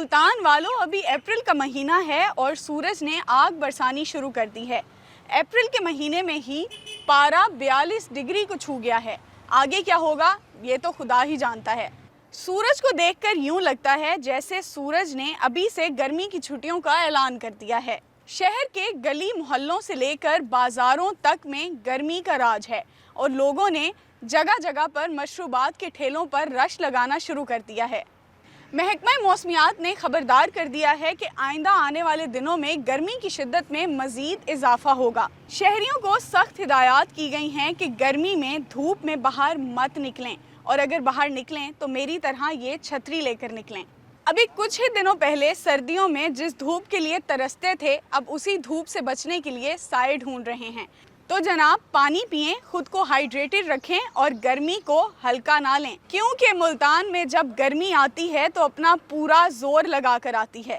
ملتان والوں ابھی اپریل کا مہینہ ہے اور سورج نے آگ برسانی شروع کر دی ہے۔ اپریل کے مہینے میں ہی پارہ 42 ڈگری کو چھو گیا ہے۔ آگے کیا ہوگا یہ تو خدا ہی جانتا ہے۔ سورج کو دیکھ کر یوں لگتا ہے جیسے سورج نے ابھی سے گرمی کی چھٹیوں کا اعلان کر دیا ہے۔ شہر کے گلی محلوں سے لے کر بازاروں تک میں گرمی کا راج ہے اور لوگوں نے جگہ جگہ پر مشروبات کے ٹھیلوں پر رش لگانا شروع کر دیا ہے۔ محکمہ موسمیات نے خبردار کر دیا ہے کہ آئندہ آنے والے دنوں میں گرمی کی شدت میں مزید اضافہ ہوگا۔ شہریوں کو سخت ہدایات کی گئی ہیں کہ گرمی میں دھوپ میں باہر مت نکلیں اور اگر باہر نکلیں تو میری طرح یہ چھتری لے کر نکلیں۔ ابھی کچھ ہی دنوں پہلے سردیوں میں جس دھوپ کے لیے ترستے تھے اب اسی دھوپ سے بچنے کے لیے سائے ڈھونڈ رہے ہیں۔ تو جناب پانی پئیں، خود کو ہائیڈریٹڈ رکھیں اور گرمی کو ہلکا نہ لیں، کیونکہ ملتان میں جب گرمی آتی ہے تو اپنا پورا زور لگا کر آتی ہے۔